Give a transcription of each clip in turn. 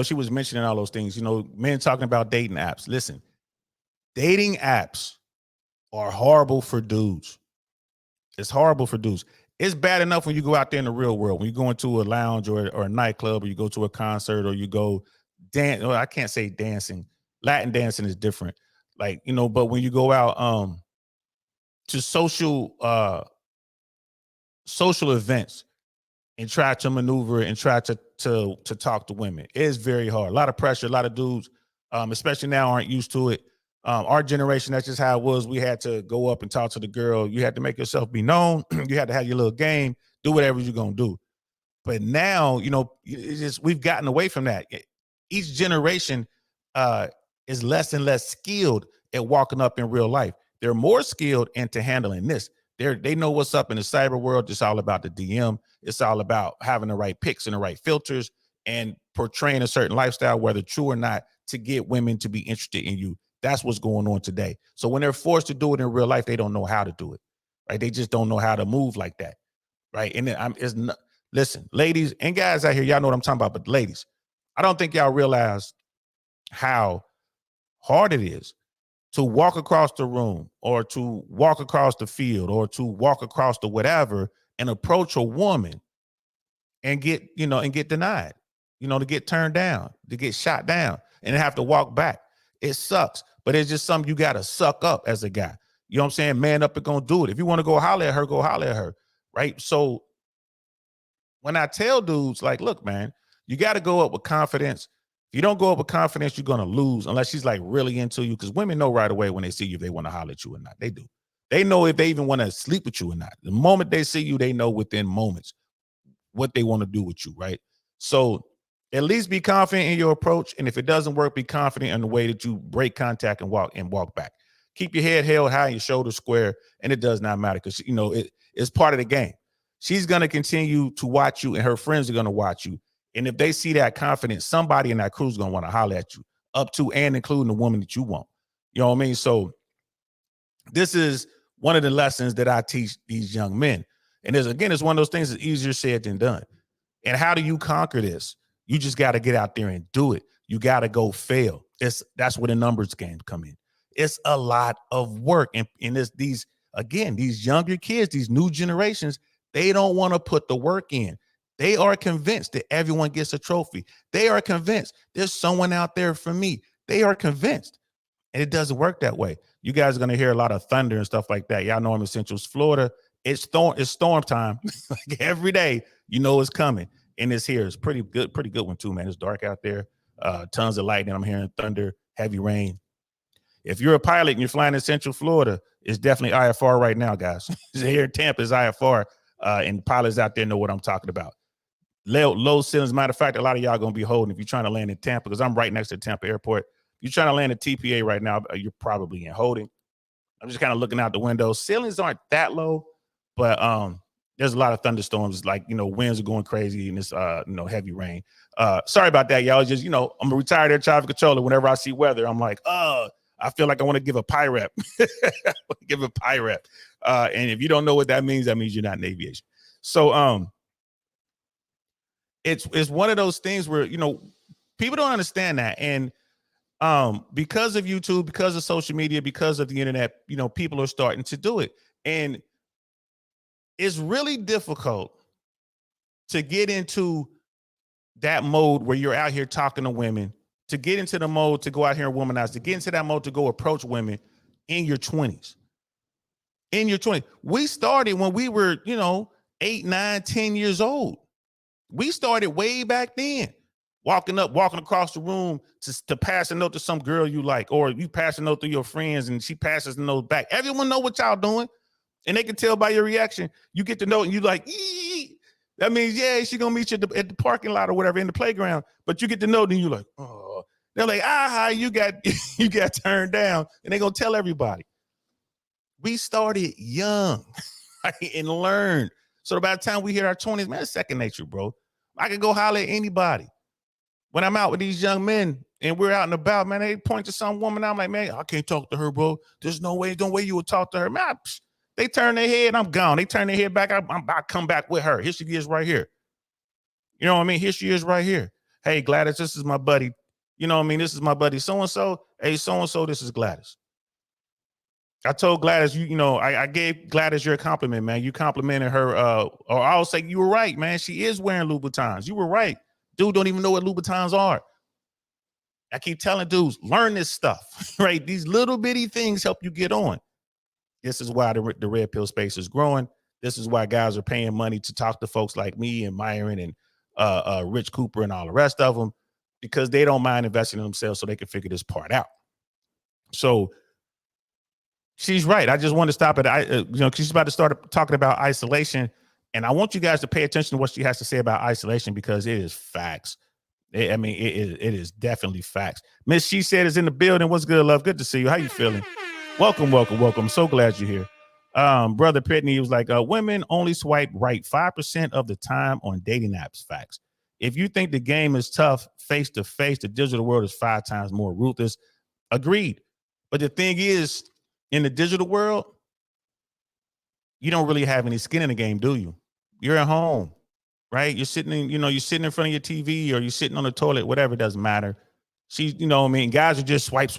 she was mentioning all those things, men talking about dating apps. Listen, dating apps are horrible for dudes. It's horrible for dudes. It's bad enough when you go out there in the real world, when you go into a lounge or a nightclub, or you go to a concert, or you go dance. Well, I can't say dancing. Latin dancing is different. But when you go out to social events and try to maneuver and try to talk to women, it is very hard. A lot of pressure. A lot of dudes, especially now, aren't used to it. Our generation, that's just how it was. We had to go up and talk to the girl. You had to make yourself be known. You had to have your little game, do whatever you're going to do. But now, we've gotten away from that. Each generation is less and less skilled at walking up in real life. They're more skilled into handling this. They know what's up in the cyber world. It's all about the DM. It's all about having the right pics and the right filters and portraying a certain lifestyle, whether true or not, to get women to be interested in you. That's what's going on today. So when they're forced to do it in real life, they don't know how to do it, right? They just don't know how to move like that, right? And then listen, ladies and guys out here, y'all know what I'm talking about, but ladies, I don't think y'all realize how hard it is to walk across the room, or to walk across the field, or to walk across the whatever and approach a woman and get denied, to get turned down, to get shot down, and have to walk back. It sucks, but it's just something you got to suck up as a guy. You know what I'm saying? Man up and gonna do it. If you want to go holler at her, go holler at her, right? So when I tell dudes, like, look, man, you got to go up with confidence. If you don't go up with confidence, you're going to lose, unless she's like really into you, because women know right away when they see you if they want to holler at you or not. They do. They know if they even want to sleep with you or not. The moment they see you, they know within moments what they want to do with you, right? So at least be confident in your approach. And if it doesn't work, be confident in the way that you break contact and walk back. Keep your head held high and your shoulders square, and it does not matter, because it's part of the game. She's going to continue to watch you, and her friends are going to watch you. And if they see that confidence, somebody in that crew is going to want to holler at you, up to and including the woman that you want. You know what I mean? So this is one of the lessons that I teach these young men. And it's one of those things that's easier said than done. And how do you conquer this? You just got to get out there and do it. You got to go fail. That's where the numbers game come in. It's a lot of work. And these younger kids, these new generations, they don't want to put the work in. They are convinced that everyone gets a trophy. They are convinced there's someone out there for me. They are convinced. And it doesn't work that way. You guys are going to hear a lot of thunder and stuff like that. Y'all know I'm in Central Florida. It's storm time. Like every day, it's coming. And it's here. It's pretty good one too, man. It's dark out there. Tons of lightning. I'm hearing thunder, heavy rain. If you're a pilot and you're flying in Central Florida, it's definitely IFR right now, guys. Here in Tampa is IFR, and pilots out there know what I'm talking about. Low ceilings. Matter of fact, a lot of y'all are going to be holding if you're trying to land in Tampa, because I'm right next to Tampa Airport. If you're trying to land at TPA right now, you're probably in holding. I'm just kind of looking out the window. Ceilings aren't that low, but there's a lot of thunderstorms. Like, winds are going crazy, and it's heavy rain. Sorry about that, y'all. Just, I'm a retired air traffic controller. Whenever I see weather, I'm like, I feel like I want to give a pie rep. Give a pie rep. And if you don't know what that means you're not in aviation. So it's one of those things where, people don't understand that. And because of YouTube, because of social media, because of the internet, people are starting to do it. And it's really difficult to get into that mode where you're out here talking to women, to get into the mode to go out here and womanize, to get into that mode to go approach women in your 20s. In your 20s. We started when we were, 8, 9, 10 years old. We started way back then. Walking across the room to pass a note to some girl you like, or you pass a note to your friends and she passes the note back. Everyone know what y'all doing, and they can tell by your reaction. You get the note and you like, ee! That means, yeah, she gonna meet you at the parking lot or whatever, in the playground. But you get the note and you like, oh. They're like, you got you got turned down, and they gonna tell everybody. We started young and learned. So by the time we hit our 20s, man, it's second nature, bro. I can go holler at anybody. When I'm out with these young men and we're out and about, man, they point to some woman. I'm like, man, I can't talk to her, bro. There's no way you would talk to her. Man, they turn their head, I'm gone. They turn their head back, I come back with her. Here she is right here. You know what I mean? Here she is right here. Hey, Gladys, this is my buddy. You know what I mean? This is my buddy so-and-so. Hey, so-and-so, this is Gladys. I told Gladys, I gave Gladys your compliment, man. You complimented her, or I'll say you were right, man. She is wearing Louboutins. You were right. Dude don't even know what Louboutins are. I keep telling dudes, learn this stuff, right? These little bitty things help you get on. This is why the red pill space is growing. This is why guys are paying money to talk to folks like me and Myron and Rich Cooper and all the rest of them, because they don't mind investing in themselves so they can figure this part out. So she's right. I just want to stop it. She's about to start talking about isolation. And I want you guys to pay attention to what she has to say about isolation, because it is facts. It is definitely facts. Miss She Said is in the building. What's good, love? Good to see you. How you feeling? Welcome. I'm so glad you're here. Brother Pitney was like, women only swipe right 5% of the time on dating apps. Facts. If you think the game is tough face to face, the digital world is 5 times more ruthless. Agreed. But the thing is, in the digital world, you don't really have any skin in the game, do you? You're at home, right? You're sitting in front of your TV, or you're sitting on the toilet, whatever, it doesn't matter. Guys are just swipe.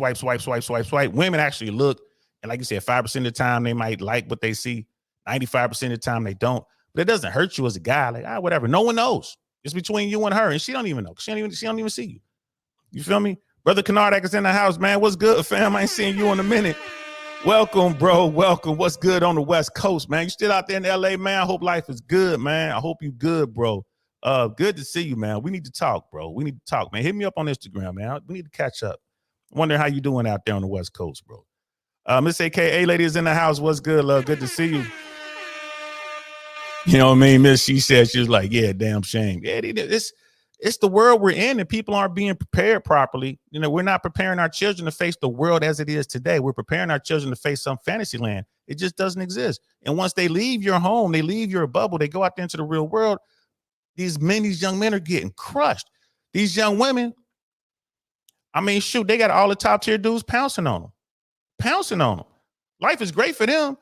Women actually look, and like you said, 5% of the time they might like what they see. 95% of the time they don't. But it doesn't hurt you as a guy. Like, whatever. No one knows. It's between you and her, and she don't even know. She don't even see you. You feel me? Brother Kanardak is in the house, man. What's good, fam? I ain't seen you in a minute. Welcome, bro. Welcome. What's good on the West Coast, man? You still out there in LA, man? I hope life is good, man. I hope you good, bro. Good to see you, man. We need to talk, bro. We need to talk, man. Hit me up on Instagram, man. We need to catch up. Wonder how you doing out there on the West Coast, bro. Miss AKA lady is in the house. What's good, love? Good to see you. You know what I mean? Miss She Said, she was like, yeah, damn shame. Yeah, it's the world we're in, and people aren't being prepared properly. We're not preparing our children to face the world as it is today. We're preparing our children to face some fantasy land. It just doesn't exist. And once they leave your home, they leave your bubble, they go out there into the real world, these young men are getting crushed. These young women, they got all the top tier dudes pouncing on them. Life is great for them.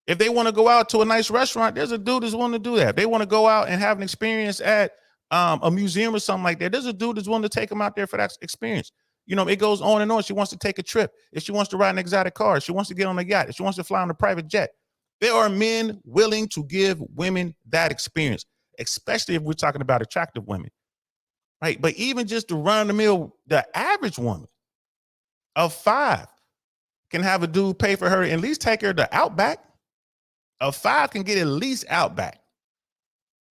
If they want to go out to a nice restaurant, there's a dude that's willing to do that. If they want to go out and have an experience at a museum or something like that, there's a dude that's willing to take them out there for that experience. It goes on and on. She wants to take a trip. If she wants to ride an exotic car, if she wants to get on a yacht, if she wants to fly on a private jet, there are men willing to give women that experience, especially if we're talking about attractive women, right? But even just the run-of-the-mill, the average woman of 5 can have a dude pay for her, at least take her to Outback. A 5 can get at least Outback,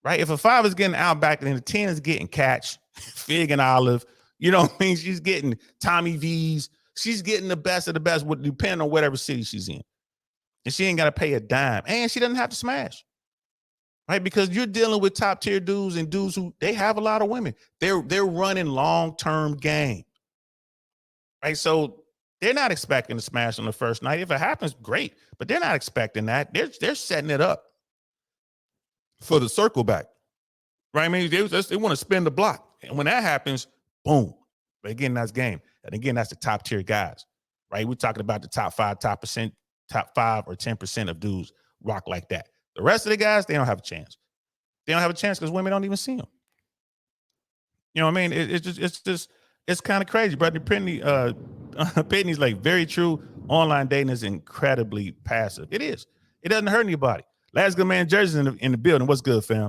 right? If a 5 is getting Outback, then the 10 is getting Catch, Fig and Olive. You know what I mean? She's getting Tommy V's. She's getting the best of the best, depending on whatever city she's in. And she ain't got to pay a dime. And she doesn't have to smash, right? Because you're dealing with top tier dudes and dudes who, they have a lot of women. They're running long-term game, right? So they're not expecting to smash on the first night. If it happens, great. But they're not expecting that. They're setting it up for the circle back, right? They want to spin the block. And when that happens, boom. But again, that's game. And again, that's the top tier guys, right? We're talking about the top 5 or 10% of dudes rock like that. The rest of the guys, they don't have a chance. They don't have a chance because women don't even see them. You know what I mean? It's kind of crazy. Brother Pitney's like, very true. Online dating is incredibly passive. It is. It doesn't hurt anybody. Last good man Jersey's in the building. What's good, fam?